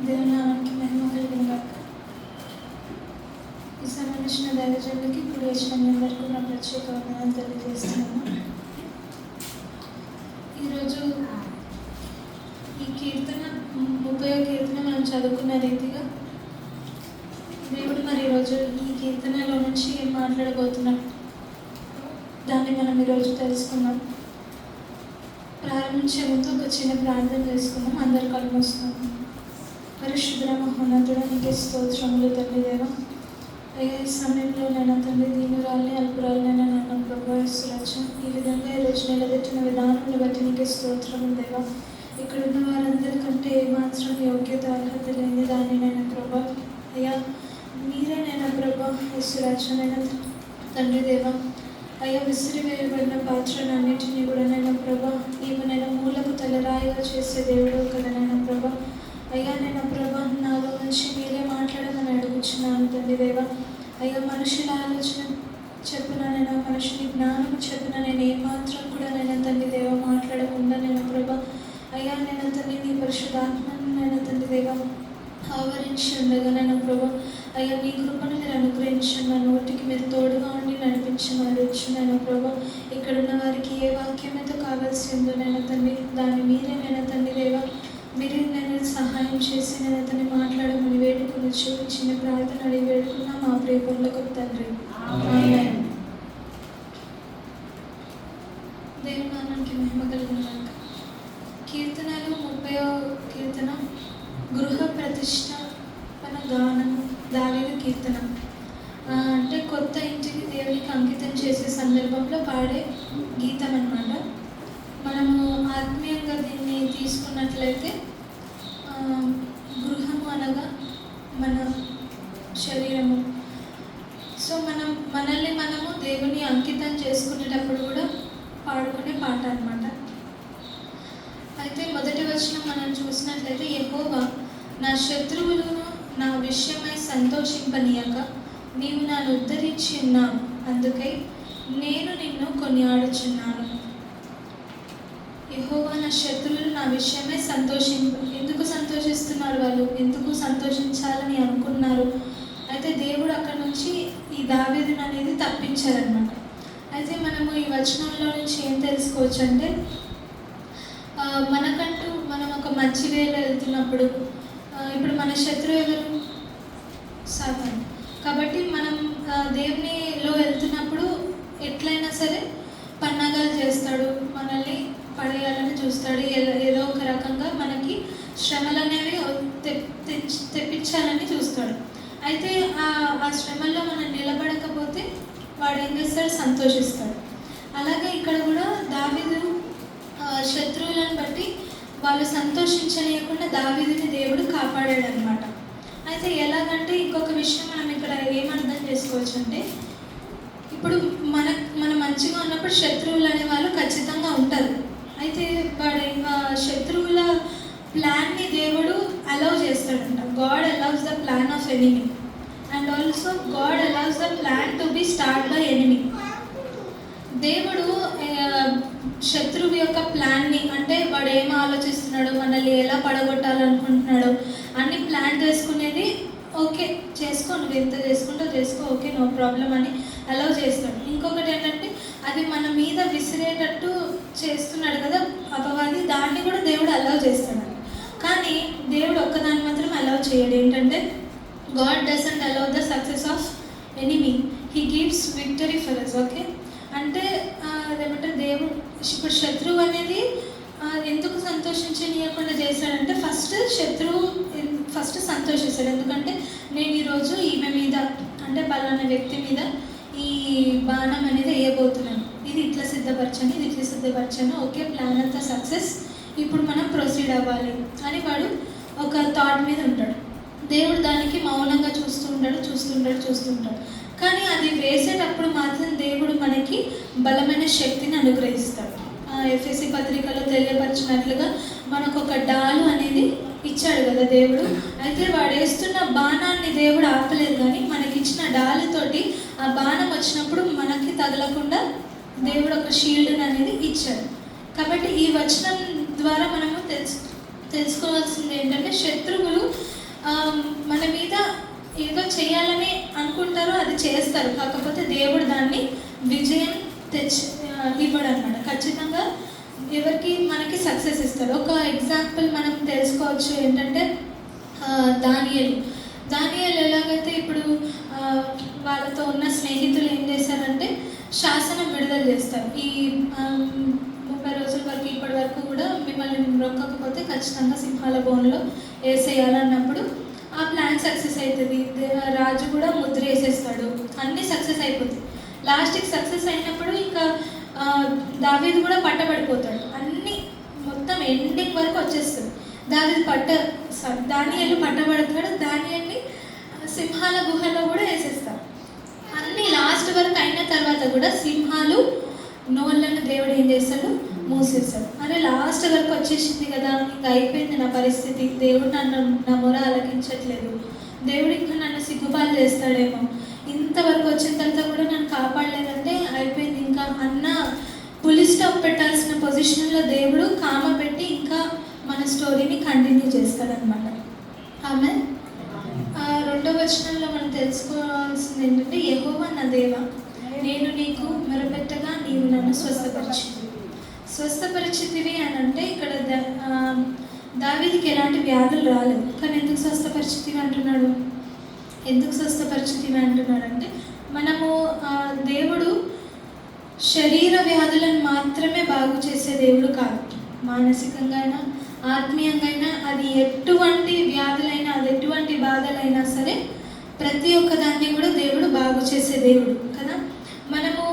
దేవుని నామానికి మహిమ కలుగును గాక. ఈ సమర్పించిన దైవజనులకి ఇప్పుడు వచ్చిన మీ అందరికీ నా ప్రత్యేక వందనాలు తెలియజేస్తున్నాను. ఈరోజు ఈ కీర్తన 30వ కీర్తన మనం చదువుకున్న రీతిగా దేవుడు మరి ఈరోజు ఈ కీర్తనలో నుంచి ఏం మాట్లాడబోతున్నాం దాన్ని మనం ఈరోజు తెలుసుకుందాం. ప్రారంభించే ముందు ఒక చిన్న ప్రార్థన చేసుకుందాం. అందరు కళ్ళు మూసుకుందాం. పరిశుద్ధ మహోన్నతుడ నీకే స్తోత్రములు తండ్రి దేవా. అయ్యా ఈ సమయంలో నేను తండ్రి దీనురాల్ని అల్పురాలనైనా నన్ను ప్రభావిస్తురచ్చు. ఈ విధంగా ఈరోజు నిలబెట్టిన విధానాన్ని బట్టి నీకే స్తోత్రములు దేవా. ఇక్కడ ఉన్న వారందరికంటే ఏమాత్రం యోగ్యత అర్హత లేని దాన్ని నేను ప్రభా అయ్యా మీరే నేను ప్రభా ఇస్తురచ్చనైనా తండ్రి దేవా. అయ్యా విసిరివేయబడిన పాత్రలన్నింటినీ కూడా నేను ప్రభా నీవు నేను మూలకు తలరాయిగా చేసే దేవుడు కదా నేను ప్రభా. అయ్యా నేను ప్రభా నాలో నుంచి మీరే మాట్లాడమని అడుగుచున్నాను తండ్రి దేవా. అయ్యా మనుషుల ఆలోచన చెప్పిన నేను మనుషుని జ్ఞానం చెప్పిన నేను ఏమాత్రం కూడా నేను తండ్రి దేవ మాట్లాడకుండా నేను ప్రభా అయ్యా నేను తండ్రి నీ పరిశుద్ధాత్మను నేను తండ్రి దేవ ఆవరించి ఉండగా నేను ప్రభా అయ్యా మీ కృపను మీరు అనుగ్రహించండి. నా నోటికి మీరు తోడుగా ఉండి నడిపించమని నేను ప్రభా. ఇక్కడ ఉన్న వారికి ఏ వాక్యం అయితే కావాల్సి ఉందో నేను తండ్రి దాన్ని మీరే నేను తండ్రి దేవా మీరే నేను సహాయం చేసి నేను అతన్ని మాట్లాడమని వేడుకుని చిన్న ప్రార్థన అడిగి వేడుకున్నా మా ప్రియకులకు తండ్రి. దేవుని నామానికి మహిమ కలుగును. కీర్తనలు 30వ కీర్తన గృహ ప్రతిష్టాపన గానము దావీదు కీర్తన. అంటే కొత్త ఇంటిని దేవునికి అంకితం చేసే సందర్భంలో పాడే గీతం అన్నమాట. మనము ఆత్మీయంగా దీన్ని తీసుకున్నట్లయితే గృహము అనగా మన శరీరము. సో మనల్ని మనము దేవుని అంకితం చేసుకునేటప్పుడు కూడా పాడుకునే పాట అన్నమాట. అయితే మొదటి వచనం మనం చూసినట్లయితే యెహోవా నా శత్రువులను నా విషయమై సంతోషింపనీయక నీవు నన్ను ఉద్ధరించి ఉన్నావు, అందుకై నేను నిన్ను కొనియాడుచున్నాను. యెహోవా నా శత్రువులు నా విషయమై ఎందుకు సంతోషిస్తున్నారు, వాళ్ళు ఎందుకు సంతోషించాలని అనుకున్నారు. అయితే దేవుడు అక్కడ నుంచి ఈ దావీదుని అనేది తప్పించారనమాట. అయితే మనము ఈ వచనంలో నుంచి ఏం తెలుసుకోవచ్చు అంటే మనకంటూ మనం ఒక మంచి వేలో వెళ్తున్నప్పుడు ఇప్పుడు మన శత్రువు ఎవరు? సాతాను. కాబట్టి మనం దేవునిలో వెళ్తున్నప్పుడు ఎట్లయినా సరే పన్నాగాలు చేస్తాడు, మనల్ని పడేయాలని చూస్తాడు, ఏదో ఒక రకంగా మనకి శ్రమలు అనేవి తెప్పించాలని చూస్తాడు. అయితే ఆ శ్రమల్లో మనం నిలబడకపోతే వాడు ఏం చేస్తాడు? సంతోషిస్తాడు. అలాగే ఇక్కడ కూడా దావీదు శత్రువులను బట్టి వాళ్ళు సంతోషించలేకుండా దావీదుని దేవుడు కాపాడాడు అనమాట. అయితే ఎలాగంటే ఇంకొక విషయం మనం ఇక్కడ ఏమర్థం చేసుకోవచ్చు అంటే ఇప్పుడు మనం మంచిగా ఉన్నప్పుడు శత్రువులు అనే వాళ్ళు ఖచ్చితంగా ఉంటారు. అయితే శత్రువుల ప్లాన్ని దేవుడు అలౌ చేస్తాడంట. God allows the plan of enemy and also God allows the plan to be start by enemy. దేవుడు శత్రువు యొక్క ప్లాన్ని అంటే వాడు ఏం ఆలోచిస్తున్నాడో, మనల్ని ఎలా పడగొట్టాలనుకుంటున్నాడో అన్ని ప్లాన్ చేసుకునేది ఓకే చేసుకో, నువ్వు ఎంత చేసుకుంటో చేసుకో, ఓకే నో ప్రాబ్లం అని అలౌ చేస్తాడు. ఇంకొకటి ఏంటంటే అది మన మీద విసిరేటట్టు చేస్తున్నాడు కదా అపవాది, దాన్ని కూడా దేవుడు అలౌ చేస్తాడు. కానీ దేవుడు ఒక్కదాన్ని మాత్రం అలౌ చేయడు. ఏంటంటే God doesn't allow the success of enemy, he gives victory for us. Okay అంటే అదేమంటే దేవుడు ఇప్పుడు శత్రువు అనేది ఎందుకు సంతోషించనీయకుండా చేశాడంటే ఫస్ట్ సంతోషిస్తాడు. ఎందుకంటే నేను ఈరోజు ఈమె మీద అంటే పలానా వ్యక్తి మీద ఈ బాణం అనేది వేయబోతున్నాను, ఇది ఇట్లా సిద్ధపరచాను, ఓకే ప్లాన్ అంతా సక్సెస్, ఇప్పుడు మనం ప్రొసీడ్ అవ్వాలి అని వాడు ఒక థాట్ మీద ఉంటాడు. దేవుడు దానికి మౌనంగా చూస్తుంటాడు. కానీ అది వేసేటప్పుడు మాత్రం దేవుడు మనకి బలమైన శక్తిని అనుగ్రహిస్తాడు. ఎఫెసీ పత్రికలో తెలియపరిచినట్లుగా మనకు ఒక డాలు అనేది ఇచ్చాడు కదా దేవుడు. అయితే వాడు వేస్తున్న బాణాన్ని దేవుడు ఆపలేదు, కానీ మనకి ఇచ్చిన డాలుతోటి ఆ బాణం వచ్చినప్పుడు మనకి తగలకుండా దేవుడు ఒక షీల్డ్ అనేది ఇచ్చాడు. కాబట్టి ఈ వచనం ద్వారా మనము తెలుసుకోవాల్సింది ఏంటంటే, శత్రువులు మన మీద ఏదో చేయాలని అనుకుంటారో అది చేస్తారు, కాకపోతే దేవుడు దాన్ని విజయం ఇవ్వడు అనమాట. ఖచ్చితంగా ఎవరికి మనకి సక్సెస్ ఇస్తాడు. ఒక ఎగ్జాంపుల్ మనం తెలుసుకోవచ్చు ఏంటంటే, దానియేలు ఎలాగైతే ఇప్పుడు వాళ్ళతో ఉన్న స్నేహితులు ఏం చేశారంటే శాసనం విడుదల చేస్తారు. ఈ 30 రోజుల వరకు ఇప్పటి వరకు కూడా మిమ్మల్ని మొక్కకపోతే ఖచ్చితంగా సింహాల బోన్లో వేసేయాలన్నప్పుడు ఆ ప్లాన్ సక్సెస్ అవుతుంది. రాజు కూడా ముద్ర వేసేస్తాడు, అన్నీ సక్సెస్ అయిపోతుంది. లాస్ట్కి సక్సెస్ అయినప్పుడు ఇంకా దావీదు కూడా పట్టబడిపోతాడు. అన్నీ మొత్తం ఎండింగ్ వరకు వచ్చేస్తుంది. దానియేలు పట్టబడతాడు. దానియేలుని సింహాల గుహలో కూడా వేసేస్తారు. అన్నీ లాస్ట్ వరకు అయిన తర్వాత కూడా సింహాలు నోళ్ళను దేవుడు ఏం చేస్తాడు, మూసేస్తాడు. అరే లాస్ట్ వరకు వచ్చేసింది కదా, ఇంకా అయిపోయింది నా పరిస్థితి, దేవుడు నా మొర ఆలకించట్లేదు, దేవుడు ఇంకా నన్ను సిగ్గుపాలు చేస్తాడేమో, ఇంతవరకు వచ్చిన తర్వాత కూడా నన్ను కాపాడలేదంటే అయిపోయింది ఇంకా అన్న పులి స్టాప్ పెట్టాల్సిన పొజిషన్లో దేవుడు కామ పెట్టి ఇంకా మన స్టోరీని కంటిన్యూ చేస్తాడనమాట. ఆమె 2వ వచనంలో మనం తెలుసుకోవాల్సింది ఏంటంటే, యెహోవా నా దేవా, నేను నీకు మొరపెట్టగా నీవు నన్ను స్వస్థపరిచితివి అని అంటే, ఇక్కడ దావీదుకి ఎలాంటి వ్యాధులు రాలేదు, కానీ ఎందుకు స్వస్థపరిచితివి అంటున్నాడు? అంటే మనము దేవుడు శరీర వ్యాధులను మాత్రమే బాగు చేసే దేవుడు కాదు. మానసికంగా అయినా ఆత్మీయంగా అయినా, అది ఎటువంటి వ్యాధులైనా, అది ఎటువంటి బాధలైనా సరే ప్రతి ఒక్క దాన్ని కూడా దేవుడు బాగు చేసే దేవుడు కదా. మనము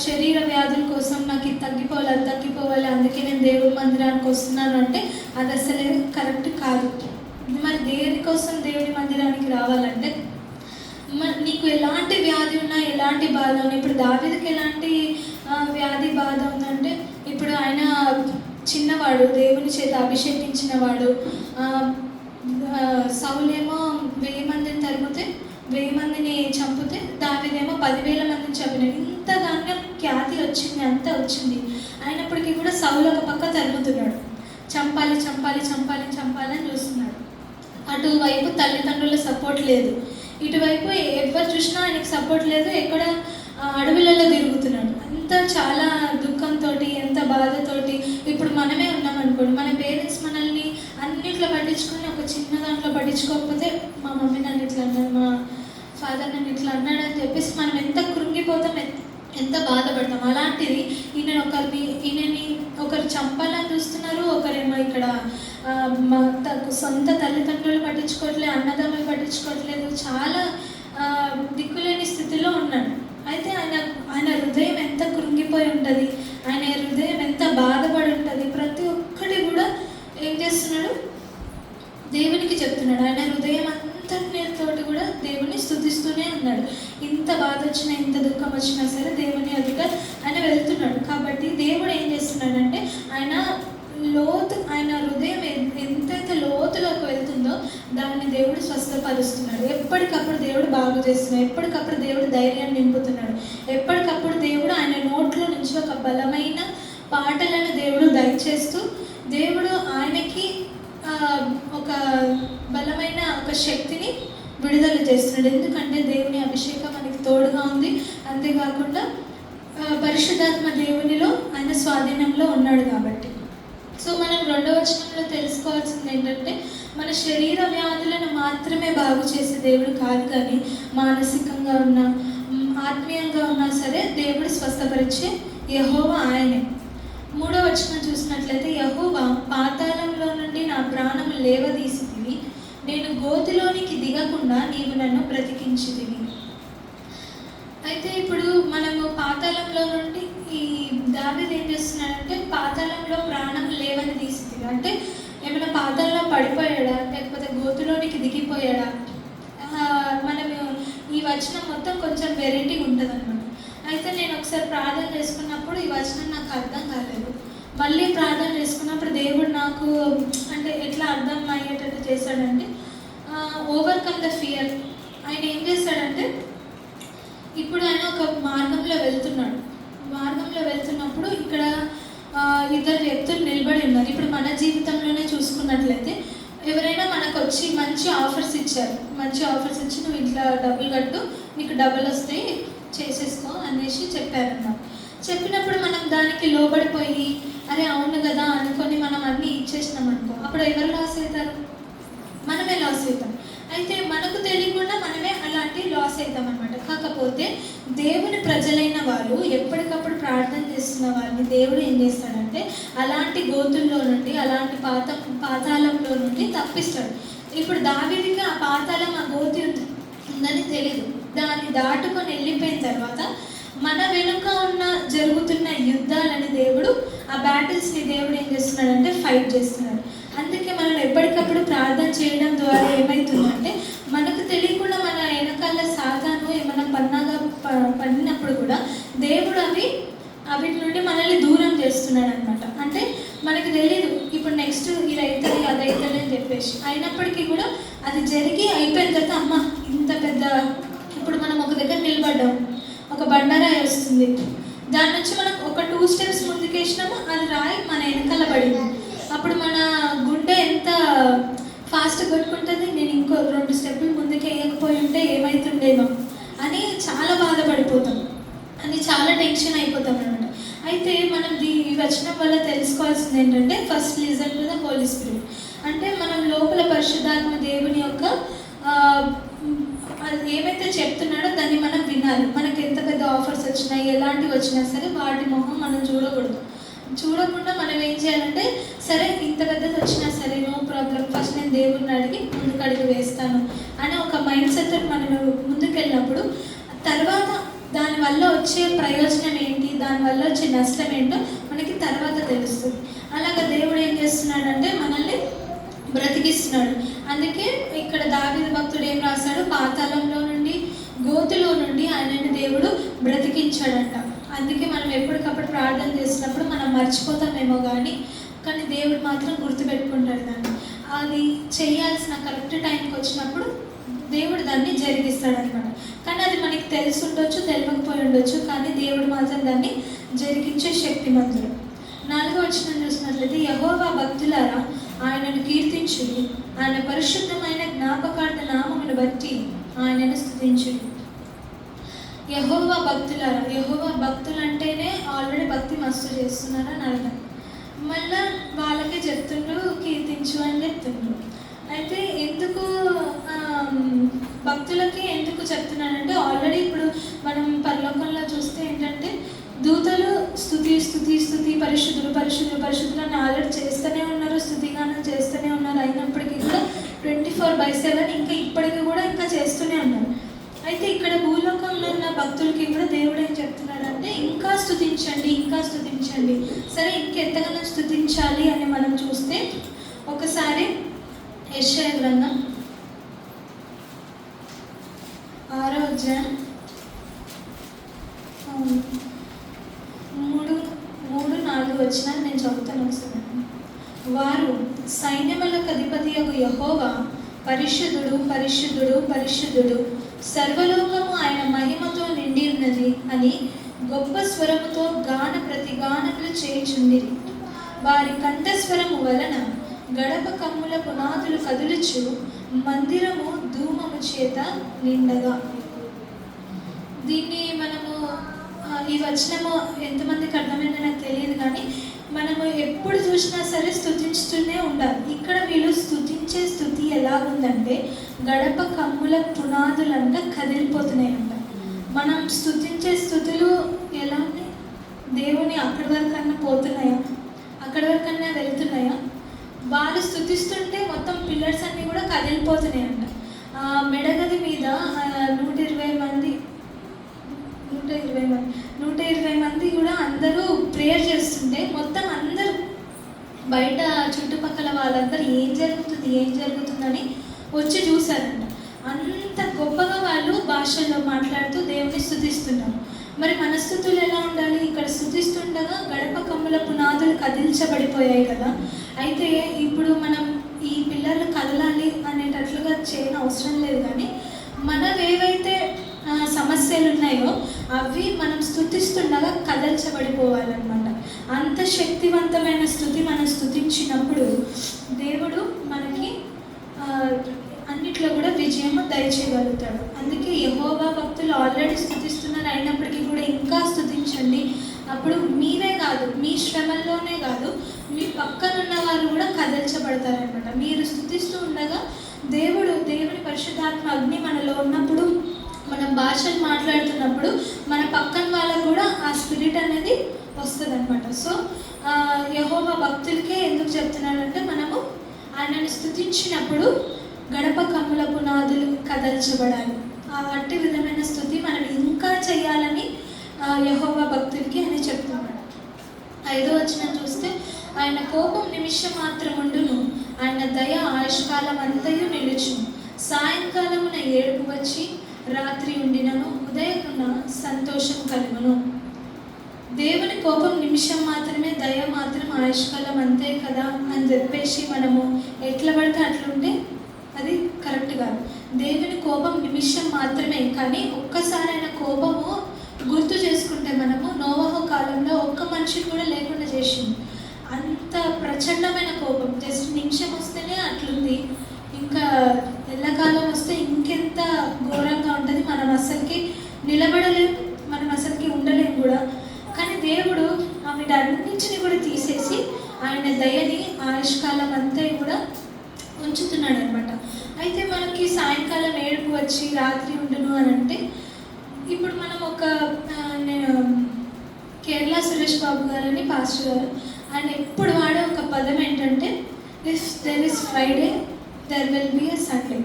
శరీర వ్యాధుల కోసం నాకు ఇది తగ్గిపోవాలి అందుకే నేను దేవుడి మందిరానికి వస్తున్నాను అంటే అది అసలే కరెక్ట్ కాదు. మరి దేనికోసం దేవుడి మందిరానికి రావాలంటే, నీకు ఎలాంటి వ్యాధి ఉన్నా, ఎలాంటి బాధ ఉన్నా, ఇప్పుడు దావీదుకి ఎలాంటి వ్యాధి బాధ ఉందంటే, ఇప్పుడు ఆయన చిన్నవాడు, దేవుని చేత అభిషేకించినవాడు. సౌలేమో 1000 మందిని తరిమితే 1000 మందిని చంపితే దావీదేమో 10,000 మందిని చంపినాడు. ఇంతగానే ఖ్యాతి వచ్చింది, అంతా వచ్చింది. అయినప్పటికీ కూడా సౌలు ఒక పక్క తరుముతున్నాడు, చంపాలి అని చూస్తున్నాడు. అటువైపు తల్లిదండ్రుల సపోర్ట్ లేదు, ఇటువైపు ఎవరు చూసినా ఆయనకి సపోర్ట్ లేదు. ఎక్కడ అడవులలో తిరుగుతున్నాడు. అంతా చాలా దుఃఖంతో, ఎంత బాధతోటి. ఇప్పుడు మనమే ఉన్నాం అనుకోండి, మన పేరెంట్స్ మనల్ని అన్నిట్లో పట్టించుకొని ఒక చిన్న దాంట్లో పట్టించుకోకపోతే, మా మమ్మీ నన్ను ఇట్లా అన్నాడు, మా ఫాదర్ నన్ను ఇట్లా అన్నాడు అని చెప్పేసి మనం ఎంత కృంగిపోతాం, ఎంత బాధపడతాం. అలాంటిది ఈయనని ఒకరు చంపాలని చూస్తున్నారు, ఒకరేమో ఇక్కడ సొంత తల్లిదండ్రులు పట్టించుకోవట్లేదు, అన్నదమ్ములు పట్టించుకోవట్లేదు, చాలా దిక్కులేని స్థితిలో ఉన్నాడు. అయితే ఆయన హృదయం ఎంత కృంగిపోయి ఉంటుంది, ఆయన హృదయం ఎంత బాధపడి ఉంటుంది. ప్రతి ఒక్కటి కూడా ఏం చేస్తున్నాడు, దేవునికి చెప్తున్నాడు. ఆయన హృదయం అంతటితోటి కూడా దేవుని స్తుతిస్తూనే ఉన్నాడు. ఇంత బాధ వచ్చినా, ఇంత దుఃఖం వచ్చినా సరే దేవుని ఎదుట ఆయన వెళ్తున్నాడు. కాబట్టి దేవుడు ఏం చేస్తున్నాడంటే, ఆయన హృదయం ఎంతైతే లోతులోకి వెళ్తుందో దాన్ని దేవుడు స్వస్థపరుస్తున్నాడు. ఎప్పటికప్పుడు దేవుడు బాగు చేస్తున్నాడు, ఎప్పటికప్పుడు దేవుడు ధైర్యాన్ని నింపుతున్నాడు, ఎప్పటికప్పుడు దేవుడు ఆయన నోట్లో నుంచి ఒక బలమైన పాటలను దేవుడు దయచేస్తూ, దేవుడు ఆయనకి ఒక బలమైన ఒక శక్తిని విడుదల చేస్తున్నాడు. ఎందుకంటే దేవుని అభిషేకం మనకి తోడుగా ఉంది. అంతేకాకుండా పరిశుద్ధాత్మ దేవునిలో ఆయన స్వాధీనంలో ఉన్నాడు కాబట్టి. సో మనం 2వ వచనంలో తెలుసుకోవాల్సింది ఏంటంటే, మన శరీర వ్యాధులను మాత్రమే బాగు చేసే దేవుడు కాదు, కానీ మానసికంగా ఉన్నా, ఆత్మీయంగా ఉన్నా సరే దేవుడు స్వస్థపరిచే యెహోవా ఆయనే. 3వ వచనం చూసినట్లయితే, యెహోవా పాతాళంలో నుండి నా ప్రాణము లేవదీసితివి, నేను గోతిలోనికి దిగకుండా నీవు నన్ను బ్రతికించితివి. అయితే ఇప్పుడు మనము పాతాళంలో నుండి ఈ దావీదు ఏం చేస్తున్నాడంటే, పాతాళంలో ప్రాణం లేవని తీసితివి అంటే ఏమైనా పాతాళంలో పడిపోయాడా, లేకపోతే గోతులోనికి దిగిపోయాడా? మనము ఈ వచనం మొత్తం కొంచెం వెరైటీగా ఉంటుంది అనమాట. అయితే నేను ఒకసారి ప్రార్థన చేసుకున్నప్పుడు ఈ వచనం నాకు అర్థం కాలేదు. మళ్ళీ ప్రార్థన చేసుకున్నప్పుడు దేవుడు నాకు అంటే ఎట్లా అర్థం అయ్యేటట్టు చేశాడంటే, ఓవర్కమ్ ద ఫియర్. ఆయన ఏం చేశాడంటే, ఇప్పుడు ఆయన ఒక మార్గంలో వెళ్తున్నప్పుడు ఇక్కడ 2 వ్యక్తులు నిలబడి ఉన్నారు. ఇప్పుడు మన జీవితంలోనే చూసుకున్నట్లయితే వచ్చి మంచి ఆఫర్స్ ఇచ్చారు. మంచి ఆఫర్స్ ఇచ్చి నువ్వు ఇట్లా డబ్బులు కట్టు, నీకు డబ్బులు వస్తాయి, చేసేసుకో అనేసి చెప్పారన్నమాట. చెప్పినప్పుడు మనం దానికి లోబడిపోయి అరే అవును కదా అనుకొని మనం అన్నీ ఇచ్చేసినాం అనుకో, అప్పుడు ఎవరు లాస్ అవుతారు? మనమే లాస్ అవుతాం. అయితే మనకు తెలియకుండా మనమే అలాంటి లాస్ అవుతాం అనమాట. కాకపోతే దేవుని ప్రజలైన వాళ్ళు ఎప్పటికప్పుడు ప్రార్థన చేస్తున్న వారిని దేవుడు ఏం చేస్తాడంటే అలాంటి గోతుల్లో నుండి, అలాంటి పాతాళంలో నుండి తప్పిస్తాడు. ఇప్పుడు దావీదుకి ఆ పాతాళం, ఆ గోతి ఉందని తెలియదు. దాన్ని దాటుకొని వెళ్ళిపోయిన తర్వాత మన వెనుక ఉన్న జరుగుతున్న యుద్ధాలని దేవుడు, ఆ బ్యాటిల్స్ని దేవుడు ఏం చేస్తున్నాడంటే ఫైట్ చేస్తున్నాడు. అందుకే మనం ఎప్పటికప్పుడు ప్రార్థన చేయడం ద్వారా ఏమవుతుందంటే మనకు తెలియకుండా మన వెనకాల సాతాను ఏమైనా పడినప్పుడు కూడా దేవుడు అవిటి నుండి మనల్ని దూరం చేస్తున్నాడు అనమాట. అంటే మనకు తెలియదు ఇప్పుడు నెక్స్ట్ ఇది అవుతుంది అది అవుతుంది అని చెప్పేసి, అయినప్పటికీ కూడా అది జరిగి అయిపోయిన తర్వాత అమ్మ ఇంత పెద్ద, ఇప్పుడు మనం ఒక దగ్గర నిలబడ్డాం, ఒక బండరాయి వస్తుంది, దాని నుంచి మనం ఒక 2 స్టెప్స్ ముందుకు వేసినామో అది రాయి మన వెనకాల పడింది. అప్పుడు మన గుండె ఎంత ఫాస్ట్ కొట్టుకుంటుంది, నేను ఇంకో 2 స్టెప్పులు ముందుకు వేయకపోయి ఉంటే ఏమవుతుండేమో అని చాలా బాధపడిపోతాం, అని చాలా టెన్షన్ అయిపోతాం అనమాట. అయితే మనం ఈ వచనం వల్ల తెలుసుకోవాల్సింది ఏంటంటే first listen to the holy spirit. అంటే మనం లోపల పరిశుద్ధాత్మ దేవుని యొక్క అది ఏమైతే చెప్తున్నాడో దాన్ని మనం వినాలి. మనకి ఎంత పెద్ద ఆఫర్స్ వచ్చినా ఎలాంటివి వచ్చినా సరే వాటి మొహం మనం చూడకూడదు. చూడకుండా మనం ఏం చేయాలంటే సరే ఇంత పెద్దది వచ్చినా సరే నో ప్రాబ్లం, ఫస్ట్ నేను దేవుడిని అడిగి ముందుకు అడిగి వేస్తాను అనే ఒక మైండ్ సెట్ మనం ముందుకు వెళ్ళినప్పుడు తర్వాత దానివల్ల వచ్చే ప్రయోజనం ఏంటి, దానివల్ల వచ్చే నష్టం ఏంటో మనకి తర్వాత తెలుస్తుంది. అలాగే దేవుడు ఏం చేస్తున్నాడంటే మనల్ని బ్రతికిస్తున్నాడు. అందుకే ఇక్కడ దావీదు భక్తుడు ఏం రాశాడు, పాతాళంలో నుండి గోతులో నుండి ఆయనని దేవుడు బ్రతికించాడంట. అందుకే మనం ఎప్పటికప్పుడు ప్రార్థన చేసినప్పుడు మనం మర్చిపోతామేమో కానీ దేవుడు మాత్రం గుర్తుపెట్టుకుంటాడు దాన్ని. అది చేయాల్సిన కరెక్ట్ టైంకి వచ్చినప్పుడు దేవుడు దాన్ని జరిగిస్తాడు అనమాట. కానీ అది మనకి తెలిసి ఉండొచ్చు, తెలియకపోయి ఉండొచ్చు, కానీ దేవుడు మాత్రం దాన్ని జరిగించే శక్తిమంతుడు. 4వ వచనం చూసినట్లయితే యెహోవా భక్తులారా ఆయనను కీర్తించుడి, ఆయన పరిశుద్ధమైన జ్ఞాపకార్థ నామమును బట్టి ఆయనను స్తుతించుడి. యెహోవా భక్తులారా, యెహోవా భక్తులు అంటేనే ఆల్రెడీ భక్తి మస్తు చేస్తున్నారని అర్థం. మళ్ళీ వాళ్ళకే చెప్తుండ్రు కీర్తించు అని చెప్తుండ్రు. అయితే ఎందుకు భక్తులకి ఎందుకు చెప్తున్నానంటే ఆల్రెడీ ఇప్పుడు మనం పరలోకంలో చూస్తే ఏంటంటే దూతలు స్తుతి స్తుతి స్తుతి పరిశుద్ధులు పరిశుద్ధులు పరిశుద్ధులు అని ఆల్రెడీ చేస్తూనే ఉన్నారు, స్తుతిగానం చేస్తూనే ఉన్నారు. అయినప్పటికీ కూడా 24/7 ఇంకా ఇప్పటికీ కూడా ఇంకా చేస్తూనే ఉన్నారు. అయితే ఇక్కడ భూలోకంలో ఉన్న భక్తులకి కూడా దేవుడు ఏం చెప్తున్నాడంటే ఇంకా స్తుతించండి, ఇంకా స్తుతించండి. సరే ఇంకెంతగానో స్తుతించాలి అని మనం చూస్తే ఒకసారి యెషయా గ్రంథం 6వ అధ్యాయం 3-4 వచనాలు నేను చదువుతాను ఒకసారి. వారు సైన్యములకు అధిపతియగు యెహోవా పరిశుద్ధుడు పరిశుద్ధుడు పరిశుద్ధుడు, సర్వలోకము ఆయన మహిమతో నిండి ఉన్నది అని గొప్ప స్వరముతో ప్రతిగానములు చేయుచుండిరి. వారి కంఠస్వరము వలన గడప కమ్ముల పునాదులు కదులుచు, మందిరము ధూమము చేత నిండగా. దీన్ని మనము ఈ వచనము ఎంతమందికి అర్థమైందో నాకు తెలియదు, కానీ మనము ఎప్పుడు చూసినా సరే స్తుతించుతూనే ఉండాలి. ఇక్కడ వీళ్ళు స్తుతించే స్థుతి ఎలా ఉందంటే గడప కమ్ముల పునాదులంట కదిలిపోతున్నాయంట. మనం స్తుతించే స్థుతులు ఎలా ఉన్నాయి? దేవుని అక్కడి వరకన్నా పోతున్నాయా? అక్కడి వరకన్నా వెళ్తున్నాయా? వాళ్ళు స్తుతిస్తుంటే మొత్తం పిల్లర్స్ అన్నీ కూడా కదిలిపోతున్నాయంట. మెడగది మీద 120 మంది కూడా అందరూ ప్రేయర్ చేస్తుంటే మొత్తం అందరూ బయట చుట్టుపక్కల వాళ్ళందరూ ఏం జరుగుతుందని వచ్చి చూశారంట. అంత గొప్పగా వాళ్ళు భాషల్లో మాట్లాడుతూ దేవుని స్తుతిస్తున్నారు. మరి మన స్తుతులు ఎలా ఉండాలి? ఇక్కడ స్తుతిస్తుండగా గడప కమ్ముల పునాదులు కదిల్చబడిపోయాయి కదా. అయితే ఇప్పుడు మనం ఈ పిల్లలు కదలాలి అనేటట్లుగా చేయని అవసరం లేదు, కానీ మనవేవైతే సమస్యలు ఉన్నాయో అవి మనం స్తుతిస్తుండగా కదల్చబడిపోవాలన్నమాట. అంత శక్తివంతమైన స్తుతి మనం స్తుతించినప్పుడు దేవుడు మనకి దయచేయగలుగుతాడు. అందుకే యెహోవా భక్తులు ఆల్రెడీ స్తుతిస్తున్నారు అయినప్పటికీ కూడా ఇంకా స్తుతించండి. అప్పుడు మీరే కాదు, మీ శ్రమల్లోనే కాదు, మీ పక్కనున్న వారు కూడా కదల్చబడతారనమాట. మీరు స్తుతిస్తూ ఉండగా దేవుని పరిశుద్ధాత్మ అగ్ని మనలో ఉన్నప్పుడు, మనం భాషలు మాట్లాడుతున్నప్పుడు మన పక్కన వాళ్ళకు కూడా ఆ స్పిరిట్ అనేది వస్తుంది అనమాట. సో యెహోవా భక్తులకే ఎందుకు చెప్తున్నానంటే, మనము ఆయనని స్తుతించినప్పుడు గడప కమ్ముల పునాదులు కదల్చబడాలి. ఆ అట్టి విధమైన స్తుతి మనం ఇంకా చేయాలని యెహోవా భక్తులకి అని చెప్తున్నాడు. 5వ వచనం చూస్తే, ఆయన కోపం నిమిషం మాత్రం ఉండును, ఆయన దయ ఆయుష్కాలం అంతయు నిలుచును. సాయంకాలమున ఏడుపు వచ్చి రాత్రి ఉండినను, ఉదయమున సంతోషం కలుగును. దేవుని కోపం నిమిషం మాత్రమే, దయ మాత్రం ఆయుష్కాలం అంతే కదా అని చెప్పేసి మనము ఎట్లా పడితే అట్లుంటే అది కరెక్ట్ కాదు. దేవుని కోపం నిమిషం మాత్రమే, కానీ ఒక్కసారైన కోపము గుర్తు చేసుకుంటే మనము నోవహు కాలంలో ఒక్క మనిషిని కూడా లేకుండా చేసింది. అంత ప్రచండమైన కోపం, జస్ట్ నిమిషం వస్తేనే అట్లుంది, ఇంకా ఎల్లకాలం వస్తే ఇంకెంత ఘోరంగా ఉంటుంది. మనం అసలుకి నిలబడలేము, మనం అసలుకి ఉండలేము కూడా. కానీ దేవుడు వీటన్నింటిని కూడా తీసేసి ఆయన దయని ఆయుష్కాలం అంతా కూడా ఉంచుతున్నాడు అనమాట. అయితే మనకి సాయంకాలం ఏడుపు వచ్చి రాత్రి ఉండును అని అంటే, ఇప్పుడు మనం ఒక కేరళ సురేష్ బాబు గారని పాస్టర్ గారు, ఆయన ఎప్పుడు వాడే ఒక పదం ఏంటంటే, if there is Friday there will be a Sunday.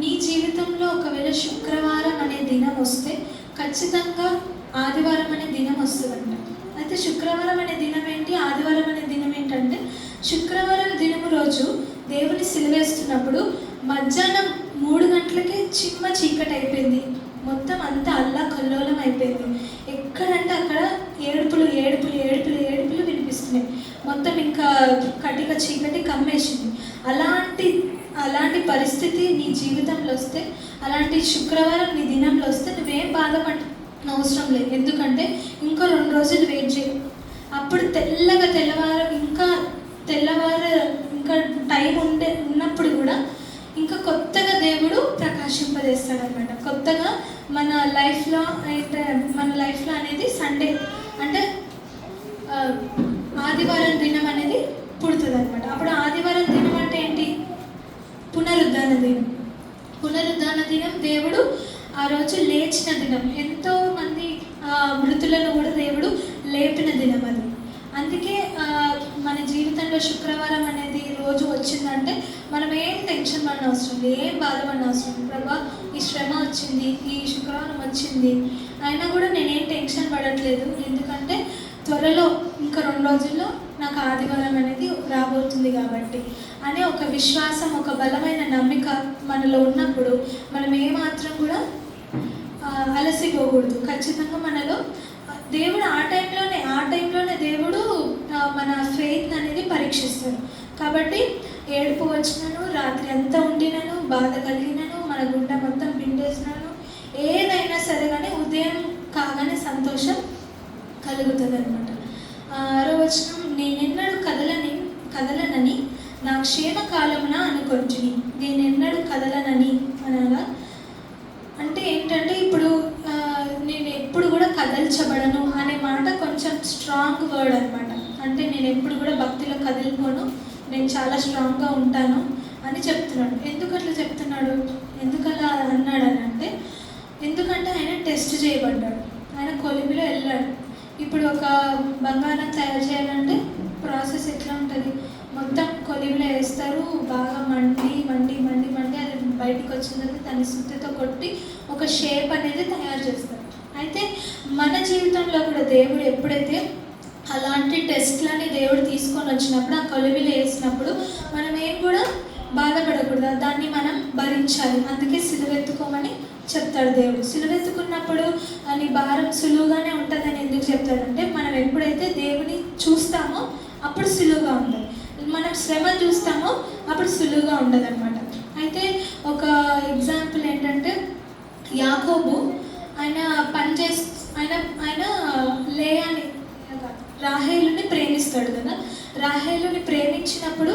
నీ జీవితంలో ఒకవేళ శుక్రవారం అనే దినం వస్తే ఖచ్చితంగా ఆదివారం అనే దినం వస్తుందంట. అయితే శుక్రవారం అనే దినం ఏంటి, ఆదివారం అనే దినం ఏంటంటే, శుక్రవారం దినము రోజు దేవుని సిలువేస్తున్నప్పుడు మధ్యాహ్నం 3 గంటలకే చిమ్మ చీకటి అయిపోయింది, మొత్తం అంతా అల్లా కల్లోలం అయిపోయింది. ఎక్కడంటే అక్కడ ఏడుపులు ఏడుపులు ఏడుపులు ఏడుపులు వినిపిస్తున్నాయి. మొత్తం ఇంకా కటిక చీకటి కమ్మేసింది. అలాంటి పరిస్థితి నీ జీవితంలో వస్తే, అలాంటి శుక్రవారం నీ దినంలో వస్తే నువ్వేం బాధపడనవసరం లేదు. ఎందుకంటే ఇంకో 2 రోజులు వెయిట్ చేయి. అప్పుడు తెల్లవారు ఇంకా టైం ఉన్నప్పుడు కూడా ఇంకా కొత్తగా దేవుడు ప్రకాశింపజేస్తాడనమాట. కొత్తగా మన లైఫ్లో అనేది సండే అంటే ఆదివారం దినం అనేది పుడుతుంది అనమాట. అప్పుడు ఆదివారం దినం అంటే ఏంటి, పునరుద్ధాన దినం. పునరుద్ధాన దినం దేవుడు ఆ రోజు లేచిన దినం, ఎంతో మంది మృతులను కూడా దేవుడు లేపిన దినం అది. అందుకే మన జీవితంలో శుక్రవారం అనేది రోజు వచ్చిందంటే మనం ఏం టెన్షన్ పడిన అవసరం లేదు, ఏం బాధపడిన అవసరం లేదు. ప్రభా ఈ శ్రమ వచ్చింది, ఈ శుక్రవారం వచ్చింది, అయినా కూడా నేనేం టెన్షన్ పడట్లేదు, ఎందుకంటే త్వరలో ఇంకా 2 రోజుల్లో నాకు ఆదివారం అనేది రాబోతుంది కాబట్టి అనే ఒక విశ్వాసం, ఒక బలమైన నమ్మిక మనలో ఉన్నప్పుడు మనం ఏమాత్రం కూడా అలసిపోకూడదు. ఖచ్చితంగా మనలో దేవుడు ఆ టైంలోనే దేవుడు మన ఫెయిత్ అనేది పరీక్షిస్తాడు. కాబట్టి ఏడుపు వచ్చినను, రాత్రి అంతా ఉండినను, బాధ కలిగినను, మన గుండె మొత్తం పిండేసినాను, ఏదైనా సరే కానీ ఉదయం కాగానే సంతోషం కలుగుతుంది అనమాట. 6వ వచనం, నేనెన్నడూ కదలనని నా క్షేమకాలమున అనుకొంటిని. నేనెన్నడూ కదలనని అనగా అంటే ఏంటంటే, ఇప్పుడు నేను ఎప్పుడు కూడా కదల్చబడను అనే మాట కొంచెం స్ట్రాంగ్ వర్డ్ అనమాట. అంటే నేను ఎప్పుడు కూడా భక్తిలో కదిలిపోను, నేను చాలా స్ట్రాంగ్గా ఉంటాను అని చెప్తున్నాడు. ఎందుకు అట్లా చెప్తున్నాడు, ఎందుకలా అన్నాడు అని అంటే, ఎందుకంటే ఆయన టెస్ట్ చేయబడ్డాడు, ఆయన కొలిమిలో వెళ్ళాడు. ఇప్పుడు ఒక బంగారం తయారు చేయాలంటే ప్రాసెస్ ఎట్లా ఉంటుంది, మొత్తం కొలిమిలో వేస్తారు, బాగా మండి అది బయటికి వచ్చిన తర్వాత దాన్ని సుత్తితో కొట్టి ఒక షేప్ అనేది తయారు చేస్తారు. అయితే మన జీవితంలో కూడా దేవుడు ఎప్పుడైతే అలాంటి టెస్ట్లని దేవుడు తీసుకొని వచ్చినప్పుడు, ఆ కొలిమిలో వేసినప్పుడు మనం ఏం కూడా బాధపడకూడదు, దాన్ని మనం భరించాలి. అందుకే సిలువెత్తుకోమని చెప్తాడు దేవుడు. సిలువెత్తుకున్నప్పుడు నీ భారం సులువుగానే ఉంటుందని ఎందుకు చెప్తాడంటే, మనం ఎప్పుడైతే దేవుని చూస్తామో అప్పుడు సులువుగా ఉంటుంది, మనం శ్రమ చూస్తామో అప్పుడు సులువుగా ఉండదు అనమాట. అయితే ఒక ఎగ్జాంపుల్ ఏంటంటే, యాకోబు ఆయన లేయాని రాహేలుని ప్రేమిస్తాడు కదా. రాహేలుని ప్రేమించినప్పుడు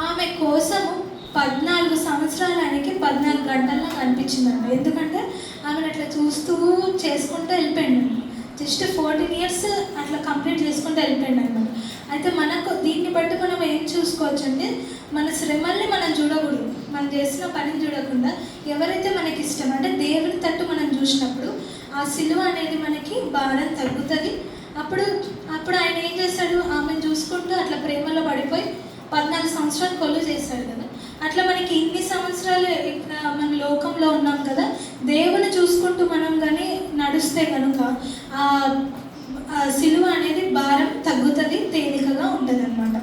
ఆమె కోసము 14 సంవత్సరాలు ఆయనకి 14 గంటల్లో కనిపించిందండి. ఎందుకంటే ఆమెను అట్లా చూస్తూ చేసుకుంటూ వెళ్ళిపోయింది. జస్ట్ 14 ఇయర్స్ అట్లా కంప్లీట్ చేసుకుంటూ వెళ్ళిపోయింది అనమాట. అయితే మనకు దీన్ని బట్టి మనం ఏం చూసుకోవచ్చు అంటే, మన శ్రమల్ని మనం చూడకూడదు, మనం చేసిన పనిని చూడకుండా ఎవరైతే మనకి ఇష్టం అంటే దేవుని తట్టు మనం చూసినప్పుడు ఆ సిలువ అనేది మనకి భారం తగ్గుతుంది. అప్పుడు ఆయన ఏం చేస్తాడు, ఆమెను చూసుకుంటూ అట్లా ప్రేమలో పడిపోయి 14 సంవత్సరాలు కొలువు చేశాడు కదా. అట్లా మనకి ఇన్ని సంవత్సరాలు మన లోకంలో ఉన్నాం కదా, దేవుని చూసుకుంటూ మనం కానీ నడుస్తే కనుక ఆ సిలువ అనేది భారం తగ్గుతుంది, తేలికగా ఉంటుంది అన్నమాట.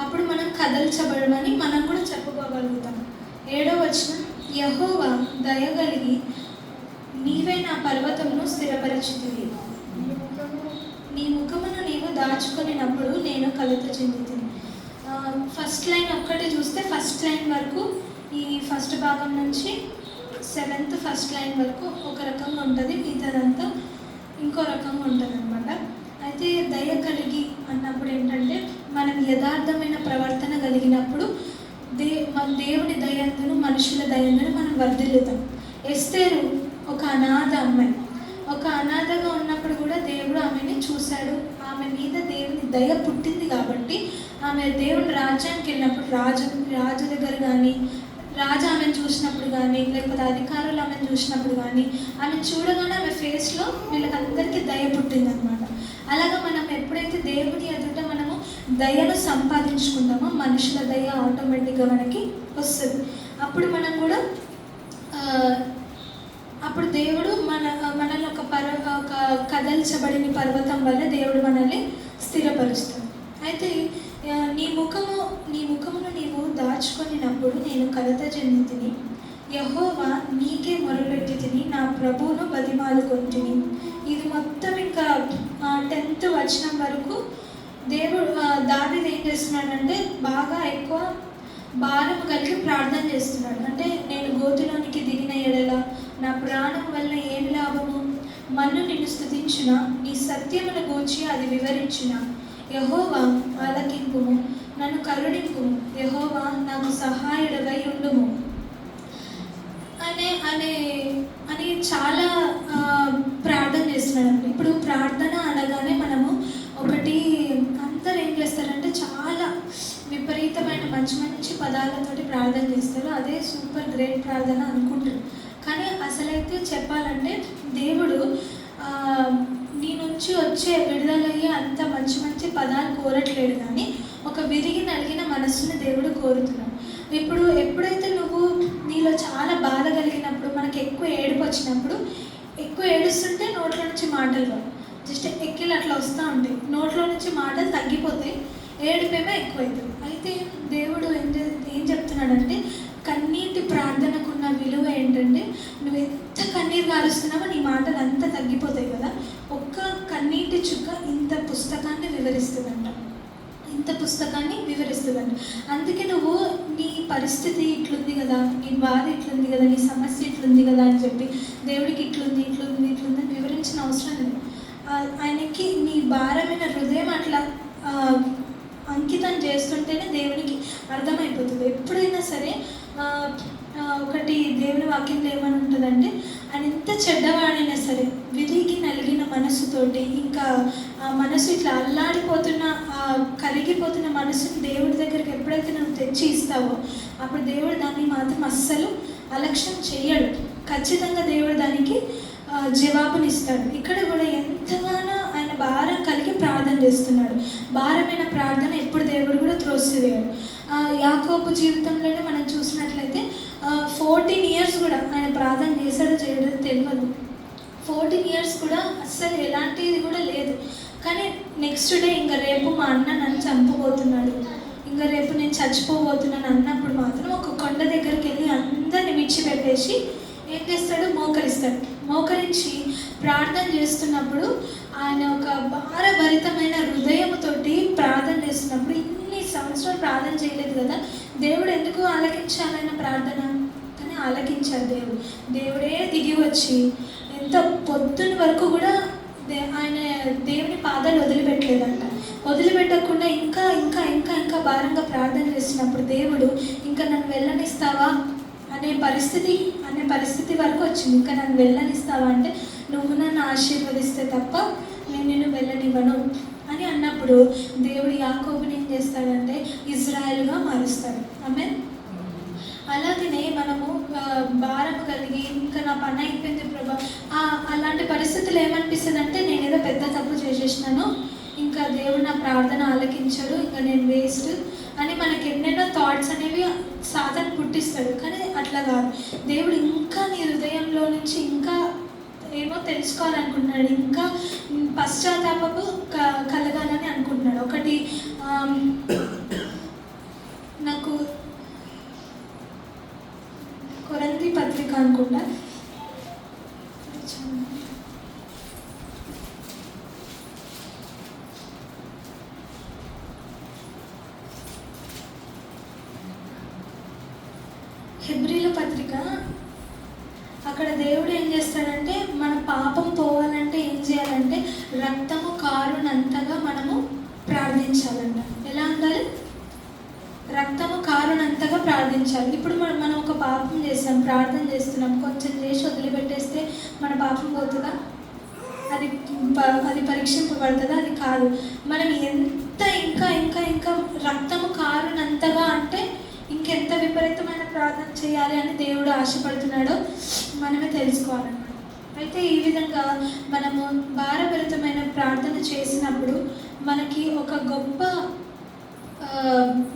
అప్పుడు మనం కదల్చబడమని మనం కూడా చెప్పుకోగలుగుతాం. 7వ వచనం, యెహోవా దయగలిగి నీవే నా పర్వతమును స్థిరపరచితివి, నీ ముఖమును నీవు దాచుకొనినప్పుడు నేను కలత చెందితిని. ఫస్ట్ లైన్ ఒక్కటి చూస్తే ఫస్ట్ లైన్ వరకు, ఈ ఫస్ట్ భాగం నుంచి 7th ఫస్ట్ లైన్ వరకు ఒక రకంగా ఉంటుంది, మిగతాదంతా ఇంకో రకంగా ఉంటుంది అనమాట. అయితే దయ కలిగి అన్నప్పుడు ఏంటంటే, మనం యథార్థమైన ప్రవర్తన కలిగినప్పుడు మన దేవుని దయందును మనుషుల దయందును మనం వర్ధిల్లుతాం. ఎస్తేరు ఒక అనాథ అమ్మాయి, ఒక అనాథగా ఉన్నప్పుడు కూడా దేవుడు ఆమెని చూశాడు. ఆమె మీద దేవుని దయ పుట్టింది కాబట్టి ఆమె దేవుని రాజ్యానికి వెళ్ళినప్పుడు రాజు దగ్గర కానీ, రాజు ఆమెను చూసినప్పుడు కానీ, లేకపోతే అధికారులు ఆమెను చూసినప్పుడు కానీ, ఆమెను చూడగానే ఆమె ఫేస్లో వీళ్ళకందరికీ దయ పుట్టింది అనమాట. అలాగా మనం ఎప్పుడైతే దేవుని ఎదుట మనము దయను సంపాదించుకుంటామో మనుషుల దయ ఆటోమేటిక్గా మనకి వస్తుంది. అప్పుడు మనం కూడా అప్పుడు దేవుడు మనల్ని ఒక కదల్చబడిన పర్వతం వల్ల దేవుడు మనల్ని స్థిరపరుస్తాడు. అయితే నీ ముఖమును నీవు దాచుకొనినప్పుడు నేను కలత చెందితిని, యెహోవా నీకే మొరపెట్టితిని, నా ప్రభువును బతిమాలుకొంటిని. ఇది మొత్తం ఇంకా 10th వచనం వరకు దేవుడు దావీదు ఏం చేస్తున్నాడంటే బాగా ఎక్కువ భారం కలిగి ప్రార్థన చేస్తున్నాడు. అంటే నేను గోతిలోనికి దిగిన ఎడల నా ప్రాణం వల్ల ఏం లాభము, మన్ను నిన్ను స్తుతించిన, నీ సత్యమును గూర్చి అది వివరించిన, యెహోవా ఆలకింపుము, నన్ను కరుణింపుము, యెహోవా నాకు సహాయుడవై ఉండుము అని చాలా ప్రార్థన చేస్తున్నాడు. ఇప్పుడు ప్రార్థన అనగానే మనము ఒకటి అందరు ఏం చేస్తారంటే చాలా విపరీతమైన మంచి పదాలతోటి ప్రార్థన చేస్తారు, అదే సూపర్ గ్రేట్ ప్రార్థన అనుకుంటారు. కానీ అసలైతే చెప్పాలంటే దేవుడు నీ నుంచి వచ్చే విడుదలయ్యే అంత మంచి పదాలు కోరట్లేడు, కానీ ఒక విరిగి నలిగిన మనస్సుని దేవుడు కోరుతున్నాడు. ఇప్పుడు ఎప్పుడైతే నువ్వు నీలో చాలా బాధ కలిగినప్పుడు, మనకి ఎక్కువ ఏడుపు వచ్చినప్పుడు, ఎక్కువ ఏడుస్తుంటే నోట్లో నుంచి మాటలు జస్ట్ ఎక్కిలు అట్లా వస్తూ ఉంటాయి, నోట్లో నుంచి మాటలు తగ్గిపోతాయి, ఏడుపేమో ఎక్కువైతుంది. అయితే దేవుడు ఏం చెప్తున్నాడంటే, కన్నీటి ప్రార్థనకున్న విలువ ఏంటంటే, నువ్వు ఎంత కన్నీరు కారుస్తున్నావో నీ మాటలు అంతా తగ్గిపోతాయి కదా. ఒక్క కన్నీటి చుక్క ఇంత పుస్తకాన్ని వివరిస్తుందంట. అందుకే నువ్వు నీ పరిస్థితి ఇట్లుంది కదా, నీ బాధ ఇట్లుంది కదా, నీ సమస్య ఇట్లుంది కదా అని చెప్పి దేవుడికి ఇట్లుంది అని వివరించిన అవసరం లేదు. ఆయనకి నీ భారమైన హృదయం అట్లా అంకితం చేస్తుంటేనే దేవునికి అర్థమైపోతుంది. ఎప్పుడైనా సరే ఒకటి దేవుని వాక్యంలో ఏమని ఉంటుందంటే, ఆయన ఎంత చెడ్డవాడైనా సరే విరిగి నలిగిన మనస్సుతోటి, ఇంకా ఆ మనసు ఇట్లా అల్లాడిపోతున్న కరిగిపోతున్న మనసుని దేవుడి దగ్గరికి ఎప్పుడైతే నువ్వు తెచ్చి ఇస్తావో, అప్పుడు దేవుడు దాన్ని మాత్రం అస్సలు అలక్ష్యం చెయ్యడు. ఖచ్చితంగా దేవుడు దానికి జవాబునిస్తాడు. ఇక్కడ కూడా ఎంతగానో ఆయన భారం కలిగి ప్రార్థన చేస్తున్నాడు. భారమైన ప్రార్థన ఎప్పుడు దేవుడు కూడా త్రోసివేయడు. యాకోబు జీవితంలోనే మనం చూసినట్లయితే 14 ఇయర్స్ కూడా ఆయన ప్రార్థన చేశాడో చేయడో తెలియదు. 14 ఇయర్స్ కూడా అస్సలు ఎలాంటిది కూడా లేదు. కానీ నెక్స్ట్ డే ఇంకా రేపు మా అన్న నన్ను చంపబోతున్నాడు, ఇంకా రేపు నేను చచ్చిపోబోతున్నాను అన్నప్పుడు మాత్రం ఒక కొండ దగ్గరికి వెళ్ళి అందరిని విడిచిపెట్టేసి ఏం చేస్తాడు, మోకరించి ప్రార్థన చేస్తున్నప్పుడు, ఆయన ఒక భారభరితమైన హృదయంతోటి ప్రార్థన చేస్తున్నప్పుడు, ఇన్ని సంవత్సరాలు ప్రార్థన చేయలేదు కదా, దేవుడు ఎందుకు ఆలకించాలన్న ప్రార్థన, కానీ ఆలకించాడు దేవుడే దిగి వచ్చి ఎంత పొద్దున్న వరకు కూడా ఆయన దేవుని పాదాలు వదిలిపెట్టలేదంట. వదిలిపెట్టకుండా ఇంకా భారంగా ప్రార్థన చేసినప్పుడు వచ్చినప్పుడు దేవుడు ఇంకా నన్ను వెళ్ళనిస్తావా అనే పరిస్థితి వరకు వచ్చింది. ఇంకా నన్ను వెళ్ళనిస్తావా అంటే నువ్వు నన్ను ఆశీర్వదిస్తే తప్ప నేను నిన్ను వెళ్ళనివ్వను అని అన్నప్పుడు దేవుడు యాకోబుని ఏం చేస్తాడంటే ఇజ్రాయెల్గా మారుస్తాడు. ఆమేన్. అలాగనే మనము భారం కలిగి ఇంకా నా పని అయిపోయింది ప్రభా, అలాంటి పరిస్థితులు ఏమనిపిస్తుంది అంటే నేను ఏదో పెద్ద తప్పు చేసేసినాను, ఇంకా దేవుడు నా ప్రార్థన ఆలకించాడు, ఇంకా నేను వేస్ట్ అని మనకి ఎన్నెన్నో థాట్స్ అనేవి సాధన పుట్టిస్తాడు. కానీ అట్లా కాదు. దేవుడు ఇంకా నీ హృదయంలో నుంచి ఇంకా ఏమో తెలుసుకోవాలనుకుంటున్నాడు, ఇంకా పశ్చాత్తాపము కలగాలని అనుకుంటున్నాడు. ఒకటి నాకు కొరింథీ పత్రిక అనుకుంటా, హెబ్రీల పత్రిక, అక్కడ దేవుడు ఏం చేస్తాడంటే మన పాపం పోవాలంటే ఏం చేయాలంటే రక్తము కారునంతగా మనము ప్రార్థించాలంట. ఎలా ఉండాలి? రక్తము కారునంతగా ప్రార్థించాలి. ఇప్పుడు మనం ఒక పాపం చేస్తాం, ప్రార్థన చేస్తున్నాం, కొంచెం చేసి వదిలిపెట్టేస్తే మన పాపం పోతుందా? అది పరీక్షింపబడుతుందా? అది కాదు. మనం ఎంత ఇంకా ఇంకా ఇంకా రక్తము కారునంతగా అంటే ఇంకెంత విపరీతమైన ప్రార్థన చేయాలి అని దేవుడు ఆశపడుతున్నాడో మనమే తెలుసుకోవాలన్నమాట. అయితే ఈ విధంగా మనము భారభరితమైన ప్రార్థన చేసినప్పుడు మనకి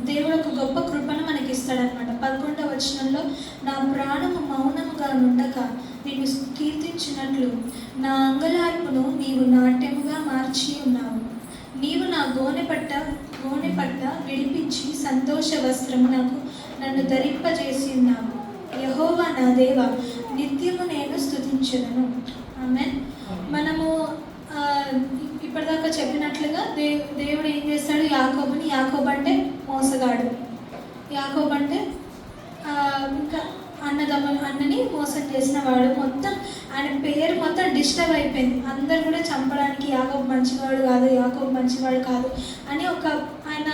దేవుడు ఒక గొప్ప కృపను మనకి ఇస్తాడనమాట. 11వ వచనంలో నా ప్రాణము మౌనముగా ఉండక నేను కీర్తించినట్లు నా అంగలార్పును నీవు నాట్యముగా మార్చి ఉన్నావు. నీవు నా గోనె పట్ట విడిపించి సంతోష వస్త్రము నన్ను ధరింపజేసి ఉన్నావు. యెహోవా నా దేవా, నిత్యము నేను స్తుతించెదను. ఆమేన్. మనము ఇప్పటిదాకా చెప్పినట్లుగా దేవుడు ఏం చేస్తాడు? యాకోబు అంటే మోసగాడు, యాకోబు అంటే ఇంకా అన్నని మోసం చేసిన వాడు. మొత్తం ఆయన పేరు మొత్తం డిస్టర్బ్ అయిపోయింది. అందరు కూడా చంపడానికి యాకోబు మంచివాడు కాదు అని ఆయన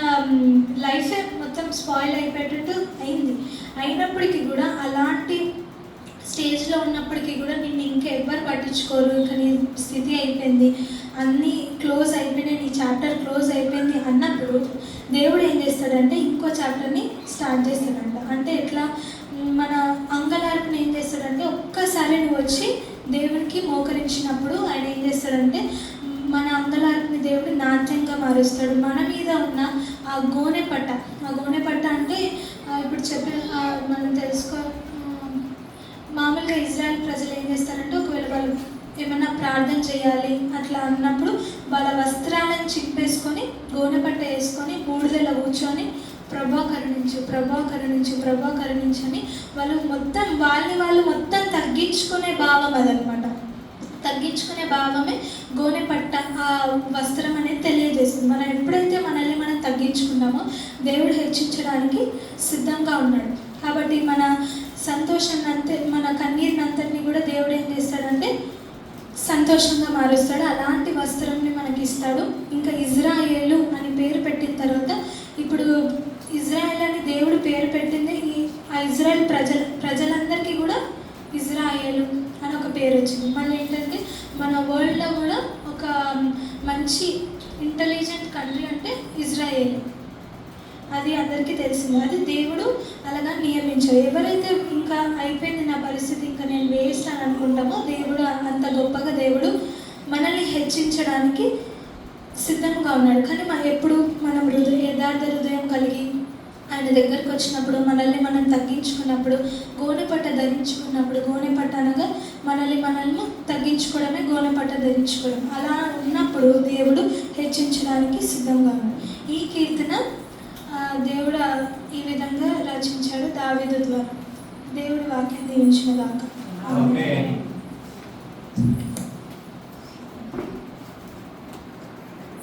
లైఫే మొత్తం స్పాయిల్ అయిపోయేటట్టు అయింది. అయినప్పటికీ కూడా అలాంటి స్టేజ్లో ఉన్నప్పటికీ కూడా నిన్ను ఇంకా ఎవ్వరు పట్టించుకోరు, ఇంకా నీ స్థితి అయిపోయింది, అన్నీ క్లోజ్ అయిపోయినాయి, నీ చాప్టర్ క్లోజ్ అయిపోయింది అన్నప్పుడు దేవుడు ఏం చేస్తాడంటే ఇంకో చాప్టర్ని స్టార్ట్ చేస్తాడంట. అంటే ఎట్లా? మన అంగలార్పుని ఏం చేస్తాడంటే ఒక్కసారి నువ్వు వచ్చి దేవుడికి మోకరించినప్పుడు ఆయన ఏం చేస్తాడంటే మన అంగలార్పుని దేవుడు నాట్యంగా మారుస్తాడు. మన మీద ఉన్న ఆ గోనె పట్ట అంటే ఇప్పుడు మనం మామూలుగా ఇజ్రాయెల్ ప్రజలు ఏం చేస్తారంటే ఒకవేళ వాళ్ళు ఏమన్నా ప్రార్థన చేయాలి అట్లా అన్నప్పుడు వాళ్ళ వస్త్రాలను చింపేసుకొని గోనె పట్ట వేసుకొని బూడిదలో కూర్చొని ప్రభా కరుణించు అని వాళ్ళు మొత్తం తగ్గించుకునే భావం అదనమాట. తగ్గించుకునే భావమే గోనె పట్ట ఆ వస్త్రం అనేది తెలియజేస్తుంది. మనం ఎప్పుడైతే మనల్ని మనం తగ్గించుకున్నామో దేవుడు హెచ్చించడానికి సిద్ధంగా ఉన్నాడు. కాబట్టి మన సంతోషాన్ని మన కన్నీరినంతటిని కూడా దేవుడు ఏం చేస్తాడంటే సంతోషంగా మారుస్తాడు. అలాంటి వస్త్రంని మనకి ఇస్తాడు. ఇంకా ఇజ్రాయేలు అని పేరు పెట్టిన తర్వాత ఇప్పుడు ఇజ్రాయేల్ అని దేవుడు పేరు పెట్టింది ఆ ఇజ్రాయేల్ ప్రజలందరికీ కూడా ఇజ్రాయేలు అని ఒక పేరు వచ్చింది. మళ్ళీ ఏంటంటే మన వరల్డ్లో కూడా ఒక మంచి ఇంటెలిజెంట్ కంట్రీ అంటే ఇజ్రాయేల్, అది అందరికీ తెలిసింది. అది దేవుడు అలాగా నియమించాడు. ఎవరైతే ఇంకా అయిపోయింది నా పరిస్థితి, ఇంకా నేను వేస్ట్ అని అనుకుంటామో దేవుడు అంత గొప్పగా దేవుడు మనల్ని హెచ్చించడానికి సిద్ధంగా ఉన్నాడు. కానీ ఎప్పుడు మనం యథార్థ హృదయం కలిగి ఆయన దగ్గరకు వచ్చినప్పుడు, మనల్ని మనం తగ్గించుకున్నప్పుడు, గోనెపట్ట ధరించుకున్నప్పుడు, గోనెపట్ట అనగా మనల్ని తగ్గించుకోవడమే గోనెపట్ట ధరించుకోవడం. అలా ఉన్నప్పుడు దేవుడు హెచ్చించడానికి సిద్ధంగా ఉన్నాడు. ఈ కీర్తన దేవుడు ఈ విధంగా రచించాడు దావీదు ద్వారా. దేవుడి వాక్యం దీవించిన దాకా. ఆమేన్.